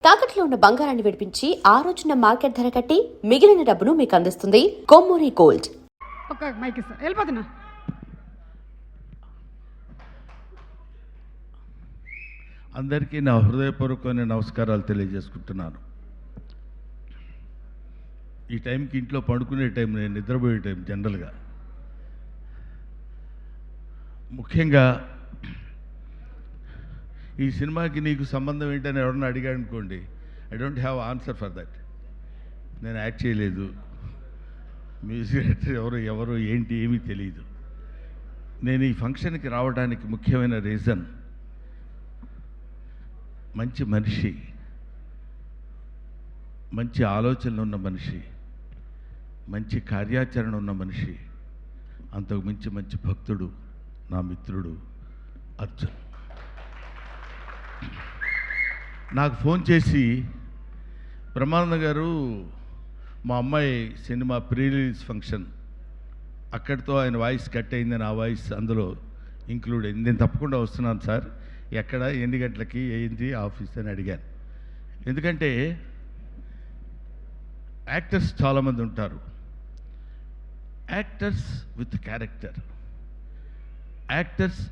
తాకట్లో ఉన్న బంగారాన్ని విడిపించి ఆ రోజున మార్కెట్ ధర కట్టి మిగిలిన డబ్బును మీకు అందిస్తుంది కొమ్మూరి గోల్డ్. ఒక మైక్ ఇస్తా వెళ్ళిపోతున్నా. అందరికీ నా హృదయపూర్వకమైన నమస్కారాలు తెలియజేసుకుంటున్నాను. ఈ టైంకి ఇంట్లో పడుకునే టైం, నేను నిద్రపోయే టైం జనరల్గా. ముఖ్యంగా ఈ సినిమాకి నీకు సంబంధం ఏంటని ఎవరన్నా అడిగాడు అనుకోండి, I don't have answer for that. నేను యాక్ట్ చేయలేదు, మ్యూజిక్ డైరెక్టర్ ఎవరు ఏంటి ఏమీ తెలియదు. నేను ఈ ఫంక్షన్కి రావడానికి ముఖ్యమైన రీజన్, మంచి మనిషి, మంచి ఆలోచనలు ఉన్న మనిషి, మంచి కార్యాచరణ ఉన్న మనిషి, అంతకు మించి మంచి భక్తుడు, నా మిత్రుడు అర్జున్. నాకు ఫోన్ చేసి, బ్రహ్మానంద గారు మా అమ్మాయి సినిమా ప్రీ రిలీజ్ ఫంక్షన్, అక్కడితో ఆయన వాయిస్ కట్ అయిందని ఆ వాయిస్ అందులో ఇంక్లూడ్ అయింది, నేను తప్పకుండా వస్తున్నాను సార్, ఎక్కడ, ఎన్ని గంటలకి, ఏంటి ఆఫీస్ అని అడిగాను. ఎందుకంటే యాక్టర్స్ చాలామంది ఉంటారు, actors with character, actors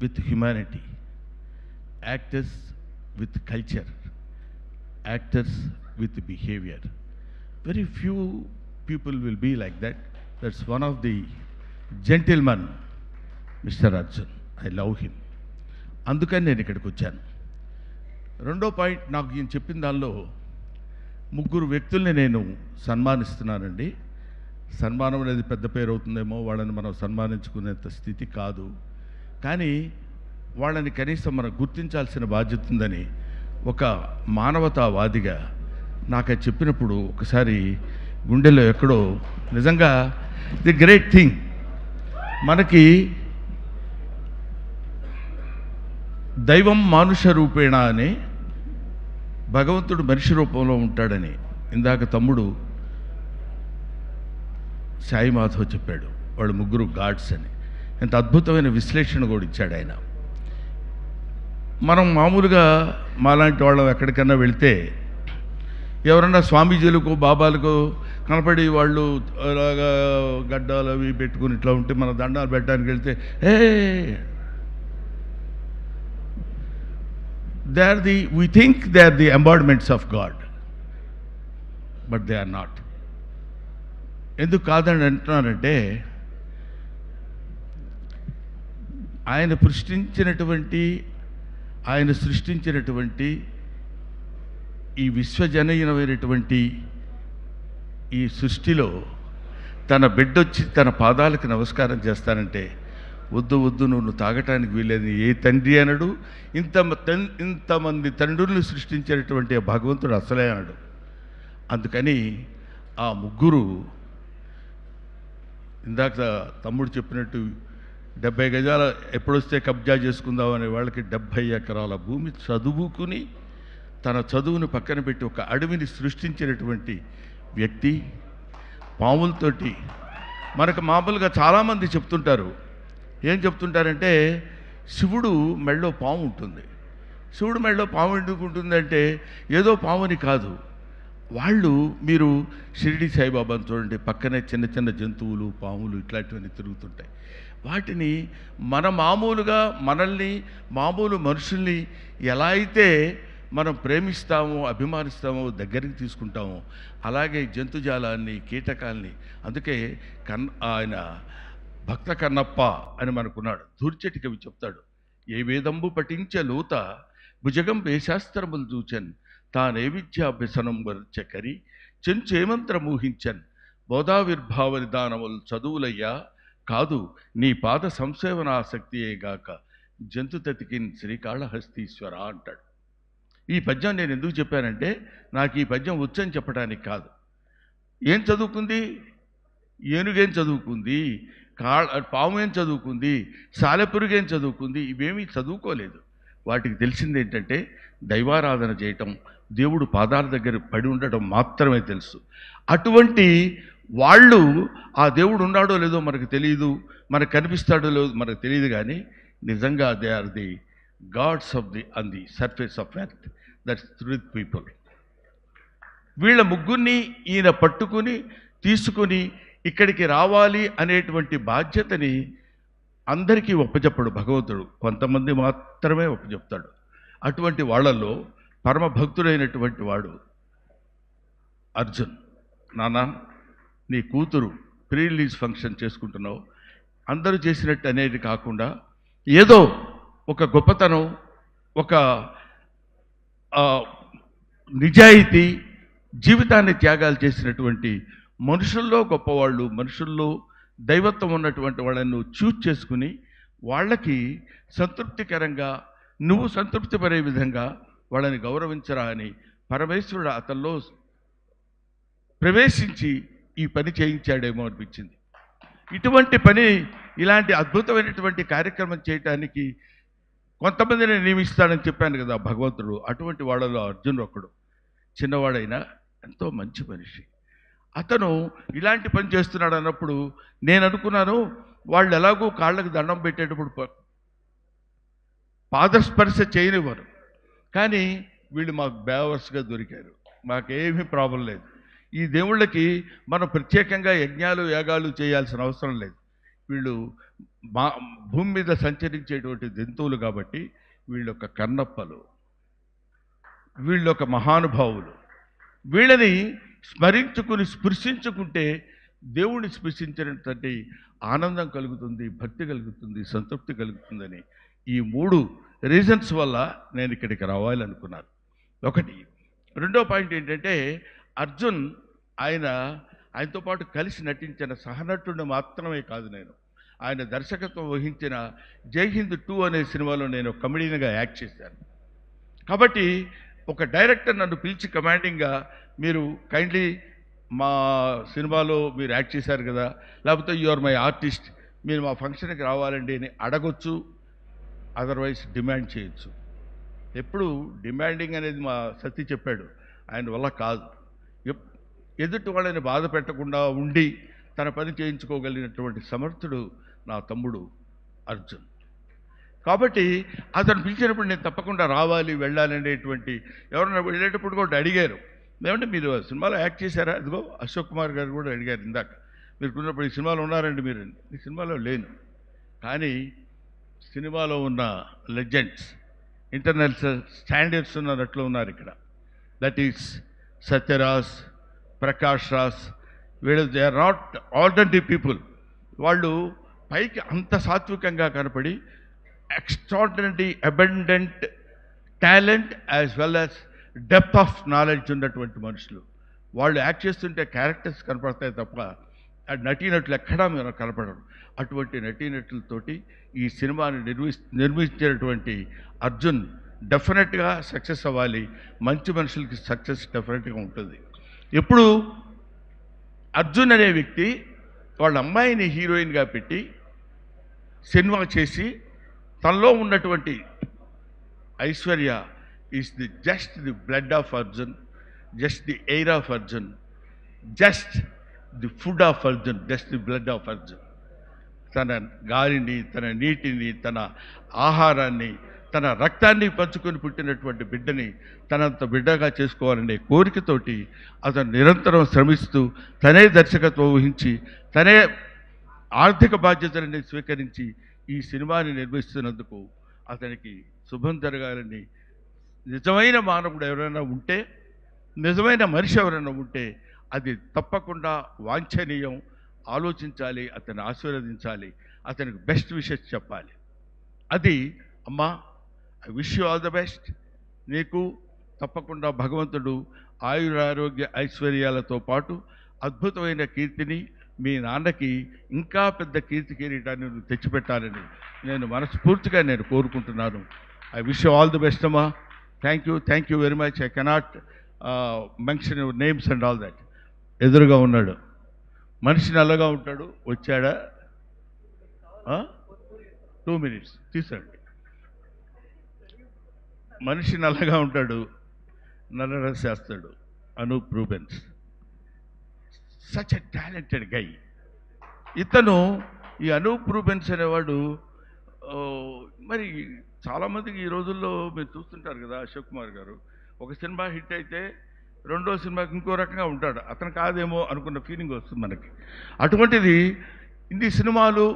with humanity, actors with culture, actors with behavior. Very few people will be like that. That's one of the gentlemen, Mr. Arjun. I love him. అందుకని నేను ఇక్కడికి వచ్చాను. రెండో పాయింట్, నాకు ఈయన చెప్పిన దానిలో ముగ్గురు వ్యక్తుల్ని నేను సన్మానిస్తున్నానండి. సన్మానం అనేది పెద్ద పేరు అవుతుందేమో, వాళ్ళని మనం సన్మానించుకునేంత స్థితి కాదు, కానీ వాళ్ళని కనీసం మనం గుర్తించాల్సిన బాధ్యత ఉందని ఒక మానవతావాదిగా నాకు అది చెప్పినప్పుడు ఒకసారి గుండెల్లో ఎక్కడో, నిజంగా ది గ్రేట్ థింగ్, మనకి దైవం మానుష రూపేణ అని, భగవంతుడు మనిషి రూపంలో ఉంటాడని ఇందాక తమ్ముడు సాయి మాధవ్ చెప్పాడు. వాళ్ళు ముగ్గురు గాడ్స్ అని. ఎంత అద్భుతమైన విశ్లేషణ కూడా ఇచ్చాడు ఆయన. మనం మామూలుగా మాలాంటి వాళ్ళం ఎక్కడికన్నా వెళ్తే ఎవరన్నా స్వామీజీలకు బాబాలకు కనపడి వాళ్ళు అలాగా గడ్డాలు అవి పెట్టుకుని ఇట్లా ఉంటే మన దండాలు పెట్టడానికి వెళ్తే, we think they are the embodiments of God, but they are not. ఎందుకు కాదని అంటున్నానంటే, ఆయన సృష్టించినటువంటి ఈ విశ్వజనీయమైనటువంటి ఈ సృష్టిలో తన బిడ్డొచ్చి తన పాదాలకు నమస్కారం చేస్తానంటే, వద్దు వద్దు నువ్వు తాగటానికి వీలేదు ఏ తండ్రి అనడు. ఇంతమంది తండ్రులను సృష్టించినటువంటి ఆ భగవంతుడు అసలే అనడు. అందుకని ఆ ముగ్గురు, ఇందాక తమ్ముడు చెప్పినట్టు 70 గజాల ఎప్పుడొస్తే కబ్జా చేసుకుందామనే వాళ్ళకి 70 ఎకరాల భూమి చదువుకుని తన చదువును పక్కన పెట్టి ఒక అడవిని సృష్టించినటువంటి వ్యక్తి. పాములతోటి మనకు మామూలుగా చాలామంది చెప్తుంటారు, ఏం చెప్తుంటారంటే శివుడు మెళ్ళో పాము ఉంటుంది. శివుడు మెళ్ళో పాము ఎందుకు ఉంటుందంటే ఏదో పాముని కాదు, వాళ్ళు మీరు షిరిడి సాయిబాబాను చూడండి, పక్కనే చిన్న చిన్న జంతువులు, పాములు ఇట్లాంటివన్నీ తిరుగుతుంటాయి. వాటిని మనల్ని మామూలు మనుషుల్ని ఎలా అయితే మనం ప్రేమిస్తామో, అభిమానిస్తామో, దగ్గరికి తీసుకుంటామో, అలాగే జంతుజాలాన్ని, కీటకాల్ని. అందుకే ఆయన భక్త కన్నప్ప అని మనకున్నాడు. దూర్చటి కవి చెప్తాడు, ఏ వేదంబు పఠించ లోత భుజగం వేశాస్త్రములు చూచన్ తానే విద్యాభ్యసనం వర్చకరి చెంచేమంత్ర మోహించన్ బోధావిర్భావ నిదానములు చదువులయ్యా కాదు నీ పాద సంసేవనాసక్తియేగాక జంతుతతికిన్ శ్రీకాళహస్తీశ్వర అంటాడు. ఈ పద్యం నేను ఎందుకు చెప్పానంటే, నాకు ఈ పద్యం వచ్చని చెప్పడానికి కాదు. ఏం చదువుకుంది, ఏనుగేం చదువుకుంది, పాము ఏం చదువుకుంది, సాలెపురుగేం చదువుకుంది, ఇవేమీ చదువుకోలేదు. వాటికి తెలిసింది ఏంటంటే దైవారాధన చేయటం, దేవుడు పాదాల దగ్గర పడి ఉండటం మాత్రమే తెలుసు. అటువంటి వాళ్ళు ఆ దేవుడు ఉన్నాడో లేదో మనకు తెలియదు, మనకు కనిపిస్తాడో లేదో మనకు తెలియదు, కానీ నిజంగా they are the gods of the on the surface of earth. That's truth people. వీళ్ళ ముగ్గురిని ఈయన పట్టుకుని తీసుకుని ఇక్కడికి రావాలి అనేటువంటి బాధ్యతని అందరికీ ఒప్పచెప్పడు భగవంతుడు, కొంతమంది మాత్రమే ఒప్పచెప్తాడు. అటువంటి వాళ్ళల్లో పరమ భక్తుడైనటువంటి వాడు అర్జున్. నాన్న, నీ కూతురు ప్రీ రిలీజ్ ఫంక్షన్ చేసుకుంటున్నావు, అందరూ చేసినట్టు అనేది కాకుండా ఏదో ఒక గొప్పతనం, ఒక నిజాయితీ, జీవితాన్ని త్యాగాలు చేసినటువంటి మనుషుల్లో గొప్పవాళ్ళు, మనుషుల్లో దైవత్వం ఉన్నటువంటి వాళ్ళని నువ్వు చూజ్ చేసుకుని వాళ్ళకి సంతృప్తికరంగా నువ్వు సంతృప్తి పడే విధంగా వాళ్ళని గౌరవించరా అని పరమేశ్వరుడు అతనిలో ప్రవేశించి ఈ పని చేయించాడేమో అనిపించింది. ఇటువంటి పని, ఇలాంటి అద్భుతమైనటువంటి కార్యక్రమం చేయటానికి కొంతమందిని నియమిస్తాడని చెప్పాను కదా భగవంతుడు. అటువంటి వాళ్ళలో అర్జున్ ఒకడు. చిన్నవాడైనా ఎంతో మంచి మనిషి. అతను ఇలాంటి పని చేస్తున్నాడు అన్నప్పుడు నేను అనుకున్నాను, వాళ్ళు ఎలాగో కాళ్ళకు దండం పెట్టేటప్పుడు పాదస్పర్శ చేయనివ్వరు, కానీ వీళ్ళు మాకు బేవర్స్గా దొరికారు, మాకేమీ ప్రాబ్లం లేదు. ఈ దేవుళ్ళకి మనం ప్రత్యేకంగా యజ్ఞాలు యాగాలు చేయాల్సిన అవసరం లేదు. వీళ్ళు భూమి మీద సంచరించేటువంటి జంతువులు కాబట్టి వీళ్ళొక కన్నప్పలు, వీళ్ళొక మహానుభావులు. వీళ్ళని స్మరించుకుని స్పృశించుకుంటే దేవుడిని స్పృశించినటువంటి ఆనందం కలుగుతుంది, భక్తి కలుగుతుంది, సంతృప్తి కలుగుతుందని ఈ 3 రీజన్స్ వల్ల నేను ఇక్కడికి రావాలనుకున్నాను. ఒకటి. రెండో పాయింట్ ఏంటంటే, అర్జున్ ఆయనతో పాటు కలిసి నటించిన సహనటుడిని మాత్రమే కాదు, ఆయన దర్శకత్వం వహించిన జై హింద్ 2 అనే సినిమాలో నేను కమెడీగా యాక్ట్ చేశాను. కాబట్టి ఒక డైరెక్టర్ నన్ను పిలిచి కమాండింగ్గా, మీరు కైండ్లీ మా సినిమాలో మీరు యాక్ట్ చేశారు కదా, లేకపోతే యు ఆర్ మై ఆర్టిస్ట్, మీరు మా ఫంక్షన్కి రావాలండి అని అడగొచ్చు, అదర్వైజ్ డిమాండ్ చేయొచ్చు. ఎప్పుడు డిమాండింగ్ అనేది మా సతీ చెప్పాడు, ఆయన వల్ల కాదు. ఎదుటి వాళ్ళని బాధ పెట్టకుండా ఉండి తన పని చేయించుకోగలిగినటువంటి సమర్థుడు నా తమ్ముడు అర్జున్. కాబట్టి అతను పిలిచినప్పుడు నేను తప్పకుండా రావాలి, వెళ్ళాలి అనేటువంటి, ఎవరన్నా వెళ్ళేటప్పుడు కూడా అడిగారు, ఏమంటే మీరు సినిమాలో యాక్ట్ చేశారా? అదిగో అశోక్ కుమార్ గారు కూడా అడిగారు ఇందాక, మీరు ఉన్నప్పుడు ఈ సినిమాలో ఉన్నారండి మీరు? ఈ సినిమాలో లేను, కానీ సినిమాలో ఉన్న లెజెండ్స్, ఇంటర్నేషనల్ స్టాండర్డ్స్ ఉన్నట్లు ఉన్నారు ఇక్కడ. దట్ ఈస్ సత్యరాజ్, ప్రకాష్ రాజ్, వీళ్ళు they are not ordinary people. వాళ్ళు పైకి అంత సాత్వికంగా కనపడి extraordinary abundant talent as well as depth of knowledge ఉన్నటువంటి మనుషులు. వాళ్ళు యాక్ట్ చేస్తుంటే క్యారెక్టర్స్ కనపడతాయి తప్ప నటీనటులు ఎక్కడా మీరు కనపడరు. అటువంటి నటీనటులతోటి ఈ సినిమాని నిర్మించినటువంటి అర్జున్ డెఫినెట్గా సక్సెస్ అవ్వాలి. మంచి మనుషులకి సక్సెస్ డెఫినెట్గా ఉంటుంది. ఎప్పుడు అర్జున్ అనే వ్యక్తి వాళ్ళ అమ్మాయిని హీరోయిన్గా పెట్టి సినిమా చేసి తనలో ఉన్నటువంటి Aishwarya is just the blood of Arjun, just the air of Arjun, just the food of Arjun, just the blood of Arjun. తన గాలిని, తన నీటిని, తన ఆహారాన్ని, తన రక్తాన్ని పంచుకొని పుట్టినటువంటి బిడ్డని తనంత బిడ్డగా చేసుకోవాలనే కోరికతోటి అతను నిరంతరం శ్రమిస్తూ తనే దర్శకత్వం వహించి తనే ఆర్థిక బాధ్యతలని స్వీకరించి ఈ సినిమాని నిర్మిస్తున్నందుకు అతనికి శుభం జరగాలని, నిజమైన మానవుడు ఎవరైనా ఉంటే, నిజమైన మనిషి ఎవరైనా ఉంటే అది తప్పకుండా వాంఛనీయం, ఆలోచించాలి, అతన్ని ఆశీర్వదించాలి, అతనికి బెస్ట్ విషెస్ చెప్పాలి. అది అమ్మా, I wish you all the best. నీకు తప్పకుండా భగవంతుడు ఆయురారోగ్య ఐశ్వర్యాలతో పాటు అద్భుతమైన కీర్తిని, మీ నాన్నకి ఇంకా పెద్ద కీర్తి కిరీటాన్ని నువ్వు తెచ్చిపెట్టాలని నేను మనస్ఫూర్తిగా కోరుకుంటున్నాను. I wish you all the best అమ్మా. Thank you very much. I cannot mention your names and all that. ఎదురుగా ఉన్నాడు మనిషి, నల్లగా ఉంటాడు, వచ్చాడా? 2 minutes తీసండి. మనిషి నల్లగా ఉంటాడు, నల్ల డ్రెస్ చేస్తాడు. Anup Rubens, such a talented guy. ఇతను, ఈ అనూప్ రూబెన్స్ అనేవాడు, మరి చాలామందికి ఈ రోజుల్లో మీరు చూస్తుంటారు కదా, అశోక్ కుమార్ గారు ఒక సినిమా హిట్ అయితే రెండో సినిమాకి ఇంకో రకంగా ఉంటాడు. అతను కాదేమో అనుకున్న ఫీలింగ్ వస్తుంది మనకి. అటువంటిది ఇన్ని సినిమాలు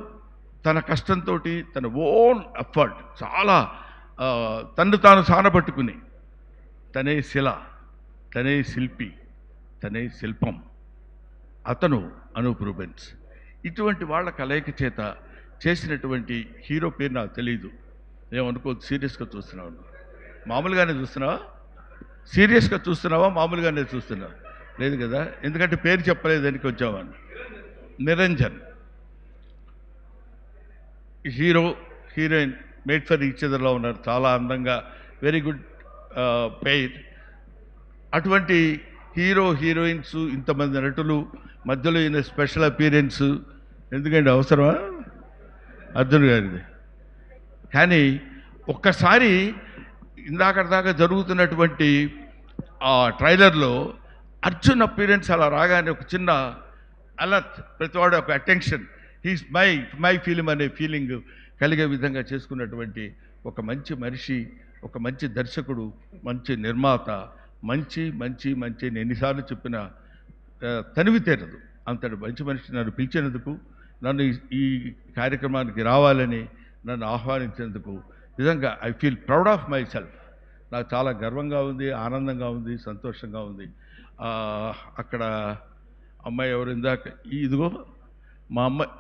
తన కష్టంతో, తన ఓన్ ఎఫర్ట్, చాలా తన్ను తాను సానబట్టుకుని, తనే శిల, తనే శిల్పి, తనే శిల్పం, అతను అనూప్ రూబెన్స్. ఇటువంటి వాళ్ళ కలయిక చేత చేసినటువంటి హీరో పేరు నాకు తెలియదు. ఏమనుకోవద్దు, సీరియస్గా చూస్తున్నావు, మామూలుగానే చూస్తున్నావా? సీరియస్గా చూస్తున్నావా, మామూలుగానే చూస్తున్నావా? లేదు కదా, ఎందుకంటే పేరు చెప్పలేదని వచ్చామని. Niranjan hero heroine made for each అదర్లో ఉన్నారు, చాలా అందంగా, వెరీ గుడ్ పెయిర్. అటువంటి హీరో హీరోయిన్స్, ఇంతమంది నటులు మధ్యలో ఈయన స్పెషల్ అపీరెన్స్ ఎందుకంటే అవసరమా అర్జున్ గారిది? కానీ ఒక్కసారి ఇందాక జరుగుతున్నటువంటి ఆ ట్రైలర్లో అర్జున్ అపీరెన్స్ అలా రాగానే ఒక చిన్న అలర్ట్, ప్రతివాడు ఒక అటెన్షన్, హీస్ మై ఫిలిం అనే ఫీలింగ్ కలిగే విధంగా చేసుకున్నటువంటి ఒక మంచి మనిషి, ఒక మంచి దర్శకుడు, మంచి నిర్మాత, మంచి మంచి మంచి ఎన్నిసార్లు చెప్పిన తనివి తీరదు. అంతటి మంచి మనిషి నన్ను పిలిచినందుకు, నన్ను ఈ కార్యక్రమానికి రావాలని నన్ను ఆహ్వానించినందుకు నిజంగా I feel proud of my self. నాకు చాలా గర్వంగా ఉంది, ఆనందంగా ఉంది, సంతోషంగా ఉంది. అక్కడ అమ్మాయి ఎవరు ఇందాక, ఇదిగో మా అమ్మాయి,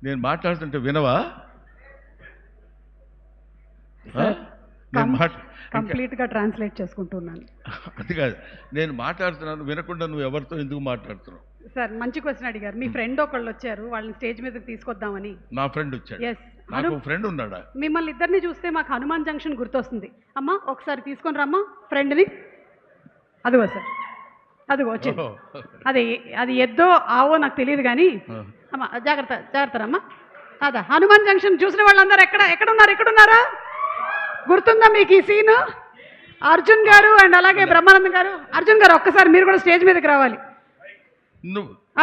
నేను మాట్లాడుతుంటే వినవా? కంప్లీట్గా ట్రాన్స్లేట్ చేసుకుంటున్నాను. అది కాదు, నేను మాట్లాడుతున్నాను వినకుండా నువ్వు ఎవరితో ఎందుకు మాట్లాడుతున్నావు? సార్ మంచి క్వశ్చన్ అడిగారు. మీ ఫ్రెండ్ ఒకళ్ళు వచ్చారు, వాళ్ళని స్టేజ్ మీదకి తీసుకొద్దామని. నా ఫ్రెండ్ వచ్చాడు? ఎస్. నాకు ఫ్రెండ్ ఉన్నాడా? మిమ్మల్ని ఇద్దరిని చూస్తే మాకు హనుమాన్ జంక్షన్ గుర్తొస్తుంది. అమ్మా ఒకసారి తీసుకొని రమ్మా ఫ్రెండ్ని. అదిగో సార్, అదిగో వచ్చింది. అది ఎద్దో ఆవో నాకు తెలియదు కానీ అమ్మా జాగ్రత్త జాగ్రత్త రమ్మా. అదా హనుమాన్ జంక్షన్ చూసిన వాళ్ళందరూ ఎక్కడున్నారా? గుర్తుందా మీకు ఈ సీను? అర్జున్ గారు అండ్ అలాగే బ్రహ్మానందం గారు. అర్జున్ గారు ఒక్కసారి మీరు కూడా స్టేజ్ మీదకి రావాలి.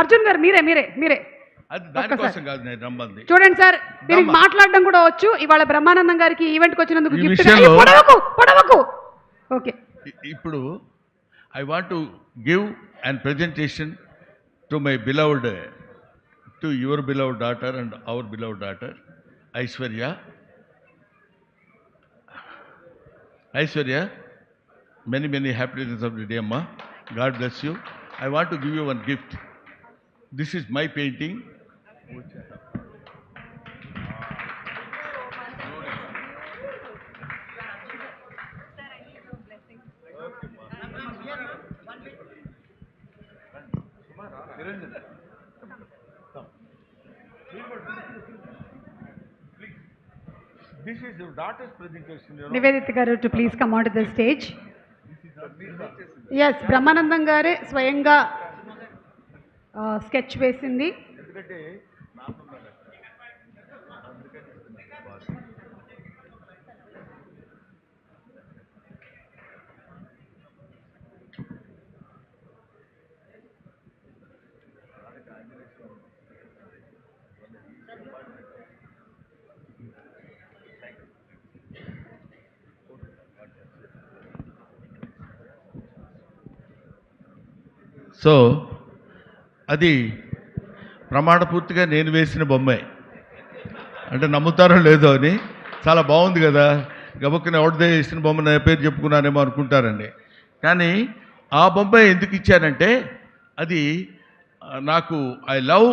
అర్జున్ గారు మీరే చూడండి సార్, దీనికి మాట్లాడడం కూడా వచ్చు. ఇవాళ బ్రహ్మానందం గారికి ఈవెంట్కి వచ్చినందుకు పొడవకు. ఓకే, ఇప్పుడు I want to give and presentation to my beloved, to your beloved daughter and hour beloved daughter Aishwarya, many happy returns of the day, Amma. God bless you. I want to give you one gift. This is my painting. This is your daughter's presentation. Nivedita garu to please come onto the stage. Yes, Brahmanandam గారే స్వయంగా sketch వేసింది. So అది ప్రమాణపూర్తిగా నేను వేసిన బొమ్మే, అంటే నమ్ముతారో లేదో అని. చాలా బాగుంది కదా, గబుక్కున ఎవరిదే వేసిన బొమ్మ నా పేరు చెప్పుకున్నానేమో అనుకుంటారండి. కానీ ఆ బొమ్మ ఎందుకు ఇచ్చానంటే, అది నాకు ఐ లవ్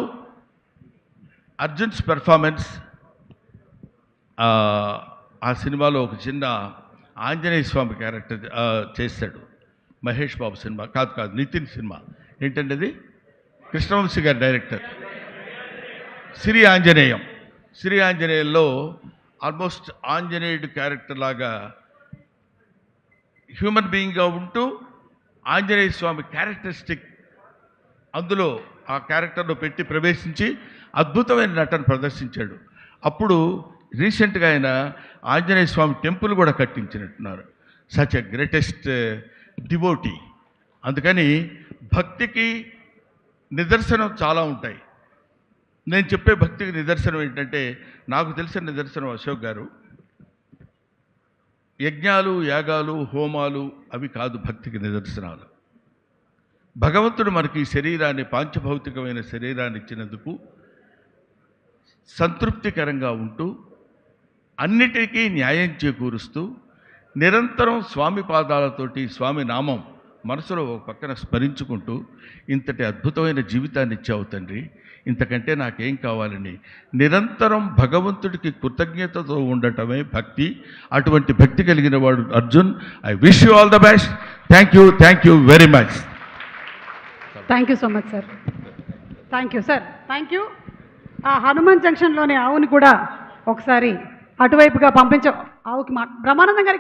అర్జున్స్ పెర్ఫార్మెన్స్. ఆ సినిమాలో ఒక చిన్న ఆంజనేయ స్వామి క్యారెక్టర్ చేశాడు. మహేష్ బాబు సినిమా కాదు, నితిన్ సినిమా. ఏంటంటే అది కృష్ణవంశీ గారి డైరెక్టర్. శ్రీ ఆంజనేయంలో ఆల్మోస్ట్ ఆంజనేయుడు క్యారెక్టర్ లాగా హ్యూమన్ బీయింగ్గా ఉంటూ ఆంజనేయ స్వామి క్యారెక్టరిస్టిక్ అందులో ఆ క్యారెక్టర్లో పెట్టి ప్రవేశించి అద్భుతమైన నటన ప్రదర్శించాడు. అప్పుడు రీసెంట్గా ఆయన ఆంజనేయ స్వామి టెంపుల్ కూడా కట్టించినట్టున్నారు. Such a greatest devotee. అందుకని భక్తికి నిదర్శనం చాలా ఉంటాయి. నేను చెప్పే భక్తికి నిదర్శనం ఏంటంటే, నాకు తెలిసిన నిదర్శనం అశోక్ గారు, యజ్ఞాలు యాగాలు హోమాలు అవి కాదు భక్తికి నిదర్శనాలు. భగవంతుడు మనకి ఈ శరీరాన్ని, పాంచభౌతికమైన శరీరాన్ని ఇచ్చినందుకు సంతృప్తికరంగా ఉంటూ అన్నిటికీ న్యాయం చేకూరుస్తూ నిరంతరం స్వామి పాదాలతోటి స్వామి నామం మనసులో ఒక పక్కన స్మరించుకుంటూ ఇంతటి అద్భుతమైన జీవితాన్ని ఇచ్చావు తండ్రి, ఇంతకంటే నాకేం కావాలని నిరంతరం భగవంతుడికి కృతజ్ఞతతో ఉండటమే భక్తి. అటువంటి భక్తి కలిగిన వాడు Arjun. I wish you all the best. Thank you very much. Thank you so much sir. Thank you sir. Thank you. ఆ హనుమాన్ జంక్షన్లోని ఆవుని కూడా ఒకసారి అటువైపుగా పంపించ ఆవుకి బ్రహ్మానందం గారికి